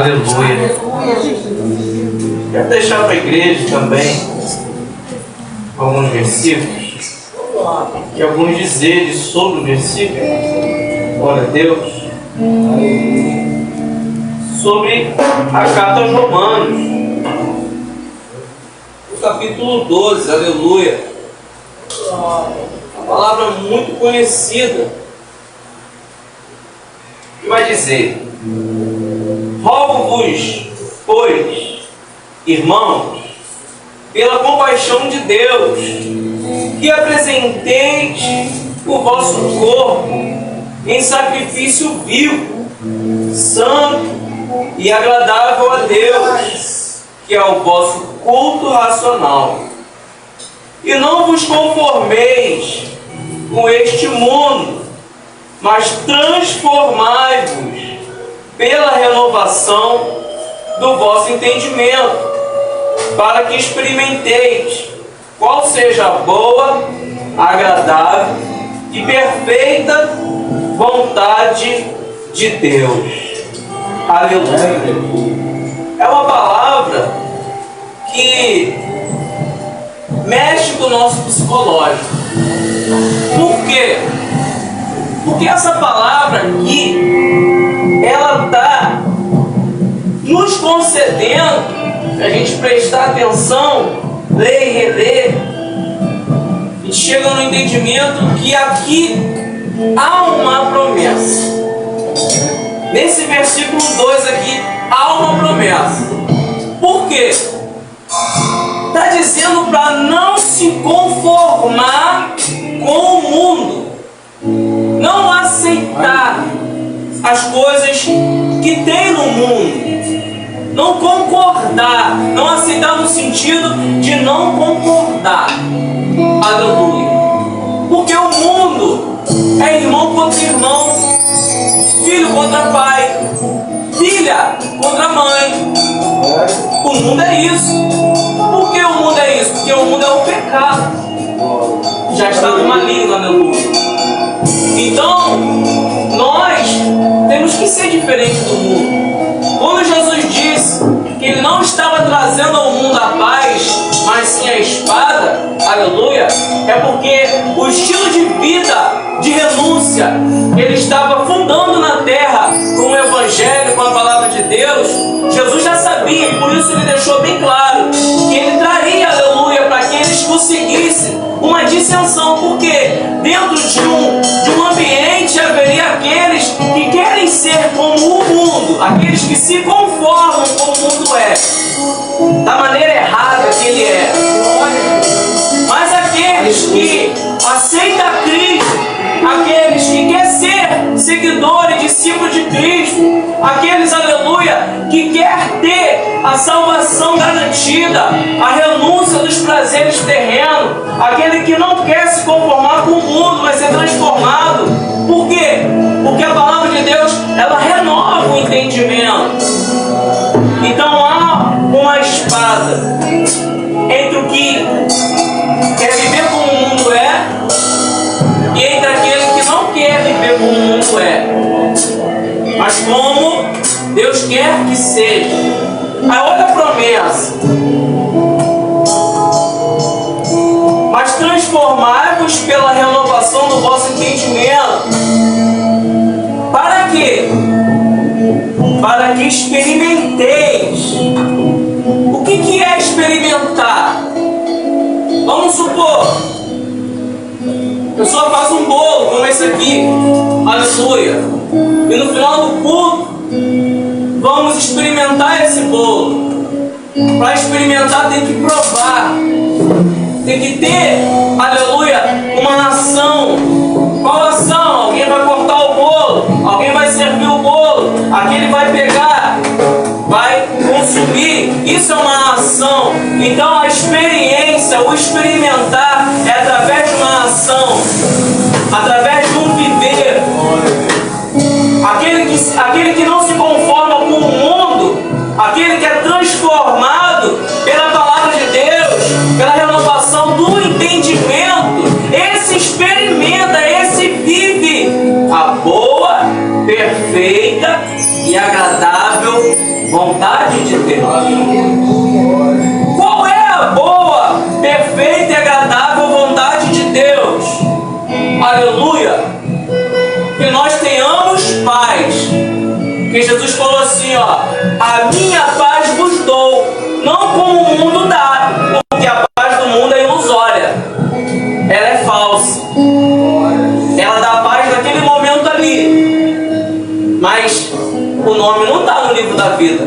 Aleluia. Quero deixar para a igreja também alguns versículos e alguns dizeres sobre o versículo. Glória a Deus. Sobre a carta aos Romanos, o capítulo 12, aleluia. Uma palavra muito conhecida, que vai dizer: rogo-vos, pois, irmãos, pela compaixão de Deus, que apresenteis o vosso corpo em sacrifício vivo, santo e agradável a Deus, que é o vosso culto racional. E não vos conformeis com este mundo, mas transformai-vos pela renovação do vosso entendimento, para que experimenteis qual seja a boa, agradável e perfeita vontade de Deus. Aleluia. É uma palavra que mexe com o nosso psicológico. Por quê? Porque essa palavra aqui, ela está nos concedendo, se a gente prestar atenção, ler e reler, a gente chega no entendimento que aqui há uma promessa. Nesse versículo 2 aqui, há uma promessa. Por quê? Está dizendo para não se conformar com o mundo, não aceitar as coisas que tem no mundo, não concordar, não aceitar no sentido de não concordar. Aleluia. Porque o mundo é irmão contra irmão, filho contra pai, filha contra mãe. O mundo é isso. Por que o mundo é isso? Porque o mundo é o pecado. Já está no maligno, aleluia. Então, nós temos que ser diferentes do mundo. Quando Jesus disse que Ele não estava trazendo ao mundo a paz, mas sim a espada, aleluia, é porque o estilo de vida, de renúncia, Ele estava fundando na terra com o Evangelho, com a palavra de Deus. Jesus já sabia, e por isso Ele deixou bem claro que Ele traria, aleluia, para aqueles que o seguissem, uma dissensão, porque dentro de um ambiente haveria aqueles que querem ser como o mundo, aqueles que se conformam como o mundo é, da maneira errada que ele é. Mas aqueles que aceitam Cristo, aqueles que querem ser seguidores, discípulos de Cristo, aqueles, aleluia, que quer ter a salvação garantida, a renúncia dos prazeres terrenos, aquele que não quer se conformar com o mundo, mas ser transformado. Por quê? Porque a palavra de Deus, ela renova o entendimento. Então há uma espada entre o que quer viver como o mundo é e entre aquele que não quer viver como o mundo é, mas como Deus quer que seja. Aí olha a promessa: mas transformai-vos pela renovação do vosso entendimento. Para quê? Para que experimenteis. O que é experimentar? Vamos supor, a pessoa faz um bolo como esse aqui, aleluia, e no final do culto vamos experimentar esse bolo. Para experimentar tem que provar, tem que ter, aleluia, uma ação. Qual ação? Alguém vai cortar o bolo, alguém vai servir o bolo, aquele vai pegar, vai consumir. Isso é uma ação. Então a experiência, o experimentar é através de uma ação, através de um viver. Aquele que não se conforma com o mundo, aquele que é transformado pela palavra de Deus, pela renovação do entendimento, esse experimenta, esse vive a boa, perfeita e agradável vontade de Deus. Qual é a boa, perfeita e agradável vontade de Deus? Aleluia! Que nós tenhamos paz. Que Jesus falou assim, ó: a minha paz vos dou, não como o mundo dá, porque a paz do mundo é ilusória, ela é falsa, ela dá paz naquele momento ali, mas o nome não está no livro da vida.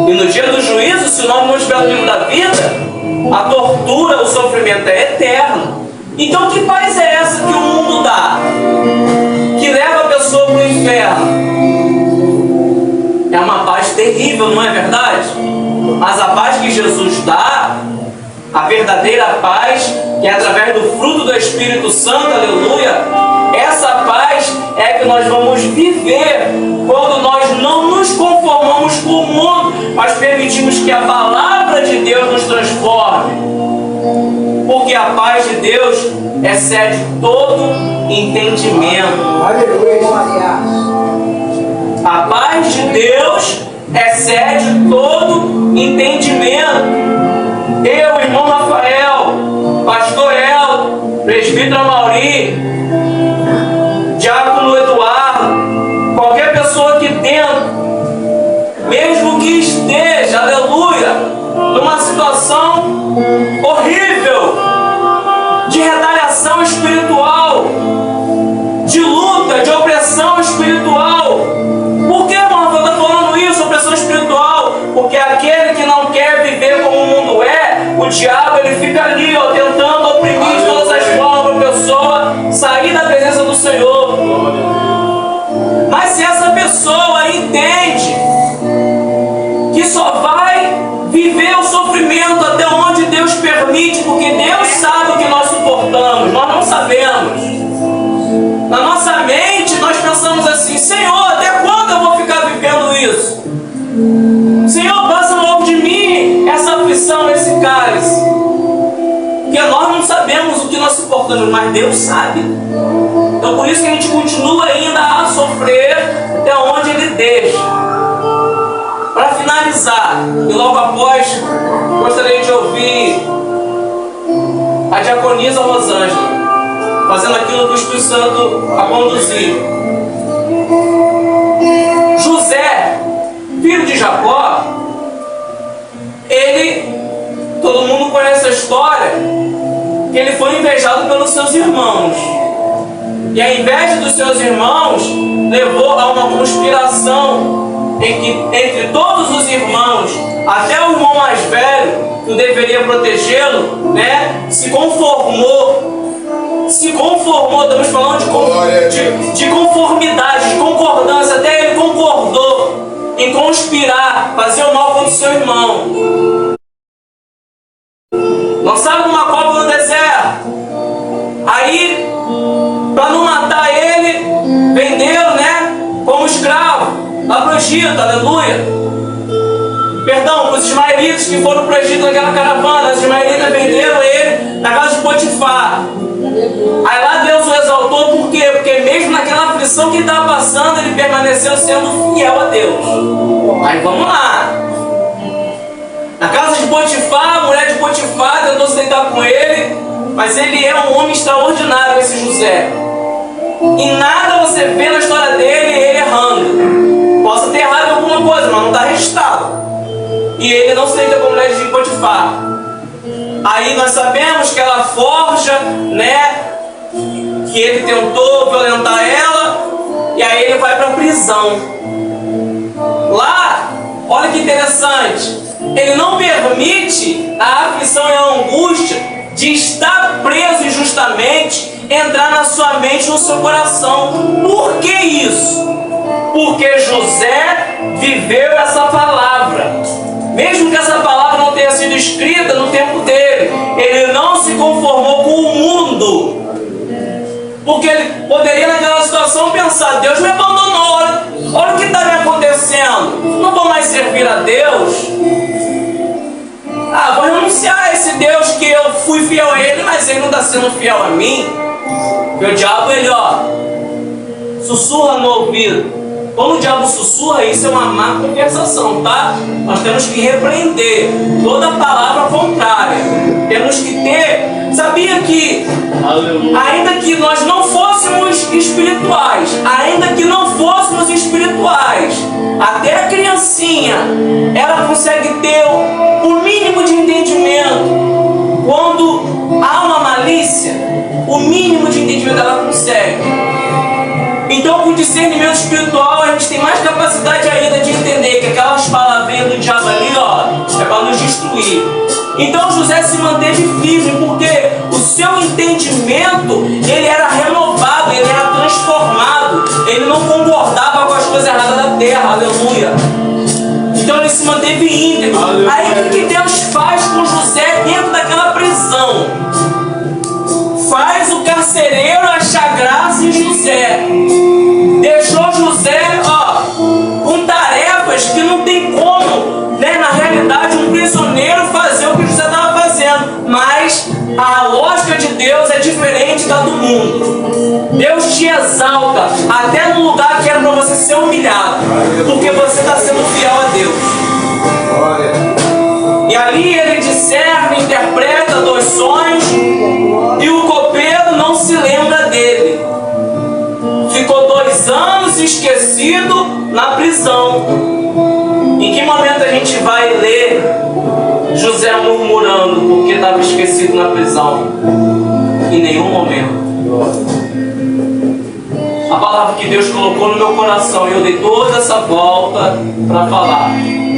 E no dia do juízo, se o nome não estiver no livro da vida, a tortura, o sofrimento é eterno. Então que paz é essa que o mundo dá, que leva a pessoa para o inferno? É uma paz terrível, não é verdade? Mas a paz que Jesus dá, a verdadeira paz, que é através do fruto do Espírito Santo, aleluia, essa paz é que nós vamos viver quando nós não nos conformamos com o mundo, mas permitimos que a palavra de Deus nos transforme. Porque a paz de Deus excede todo entendimento. A paz de Deus excede todo entendimento. Eu, irmão Rafael, pastor Elton, presbítero Amauri, diácono Eduardo, qualquer pessoa aqui dentro, mesmo que esteja, aleluia, numa situação horrível, de retaliação espiritual, de luta, de opressão espiritual. Por que, irmão, eu estou falando isso, opressão espiritual? Porque aquele que não quer viver como o mundo é, o diabo, ele fica ali, ó, tentando oprimir de todas as formas para a pessoa sair da presença do Senhor. Mas se essa pessoa entende que só vai viver o sofrimento até onde Deus permite, porque Deus sabe o que nós suportamos, nós não sabemos. Na nossa mente nós pensamos assim: Senhor, até quando eu vou ficar vivendo isso? Senhor, passa logo de mim essa aflição, esse cálice. Porque nós não sabemos o que nós suportamos, mas Deus sabe. Então por isso que a gente continua ainda a sofrer até onde Ele deixa. Para finalizar, e logo após, gostaria de ouvir a diaconisa Rosângela fazendo aquilo que o Espírito Santo a conduziu. José, filho de Jacó, todo mundo conhece a história, que ele foi invejado pelos seus irmãos. E a inveja dos seus irmãos levou a uma conspiração em que, entre todos os irmãos, até o irmão mais velho, que deveria protegê-lo, né, se conformou, estamos falando de conformidade, de concordância, até ele concordou em conspirar, fazer o mal contra o seu irmão. Lançaram uma cova no deserto. Aí, para não matar ele, venderam, né, como escravo lá para o Egito, aleluia. Perdão, para os ismaelitas que foram para o Egito naquela caravana, os ismaelitas venderam ele na casa de Potifar. Aí lá Deus o exaltou, por quê? Porque mesmo naquela aflição que ele estava passando, ele permaneceu sendo fiel a Deus. Aí vamos lá. Na casa de Potifar, a mulher de Potifar tentou se deitar com ele, mas ele é um homem extraordinário, esse José. E nada você vê na história dele ele errando. Possa ter errado em alguma coisa, mas não está registrado. E ele não se deita com a mulher de Potifar. Aí nós sabemos que ela forja, né, que ele tentou violentar ela, e aí ele vai para a prisão. Lá, olha que interessante, ele não permite a aflição e a angústia de estar preso injustamente entrar na sua mente, no seu coração. Por que isso? Porque José viveu essa palavra. Mesmo que essa palavra não tenha sido escrita no tempo dele, ele não se conformou com o mundo. Porque ele poderia naquela situação pensar: Deus me abandonou, olha o que está me acontecendo, não vou mais servir a Deus. Vou renunciar a esse Deus que eu fui fiel a ele, mas ele não está sendo fiel a mim. Porque o diabo, ele, sussurra no ouvido: Quando o diabo sussurra, isso é uma má conversação, tá? Nós temos que repreender toda palavra contrária. Temos que ter... Sabia que, ainda que nós não fôssemos espirituais, até a criancinha, ela consegue ter o mínimo de entendimento. Quando há uma malícia, o mínimo de entendimento ela consegue. Então, com o discernimento espiritual, a gente tem mais capacidade ainda de entender que aquelas palavrinhas do diabo ali, ó, é para nos destruir. Então, José se manteve firme, porque o seu entendimento, ele era renovado, ele era transformado. Ele não concordava com as coisas erradas da terra, aleluia. Então, ele se manteve íntegro. Aí, o que Deus faz com José dentro daquela prisão? Faz o carcereiro achar graça em José. Deixou José, com tarefas que não tem como, né, na realidade, um prisioneiro fazer o que José estava fazendo. Mas a lógica de Deus é diferente da do mundo. Deus te exalta até no lugar que era para você ser humilhado, porque você está sendo fiel a Deus. E ali ele discerne, interpreta 2 sonhos, e o copeiro não se lembra dele. Ficou 2 anos esquecido na prisão. Em que momento a gente vai ler José murmurando porque estava esquecido na prisão? Em nenhum momento. A palavra que Deus colocou no meu coração, e eu dei toda essa volta para falar.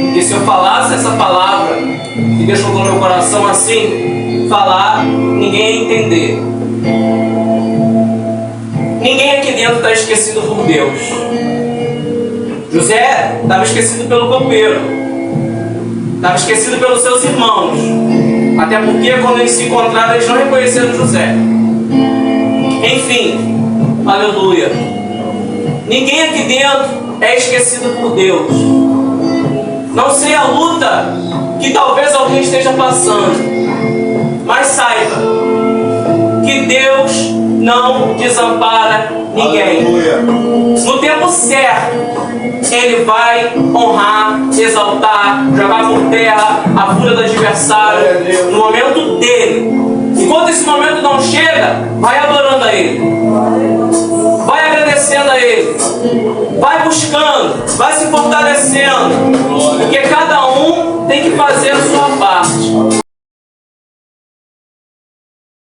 Porque se eu falasse essa palavra que Deus colocou no meu coração assim, falar, ninguém ia entender. Ninguém aqui dentro está esquecido por Deus. José estava esquecido pelo copeiro, estava esquecido pelos seus irmãos, até porque quando eles se encontraram, eles não reconheceram José. Enfim, aleluia. Ninguém aqui dentro é esquecido por Deus. Não sei a luta que talvez alguém esteja passando, mas saiba que Deus não desampara ninguém. Aleluia. No tempo certo, Ele vai honrar, exaltar, jogar por terra a fúria do adversário no momento dele. Enquanto esse momento não chega, vai adorando a Ele, vai agradecendo a Ele, vai buscando, vai se fortalecendo, porque cada um tem que fazer a sua parte.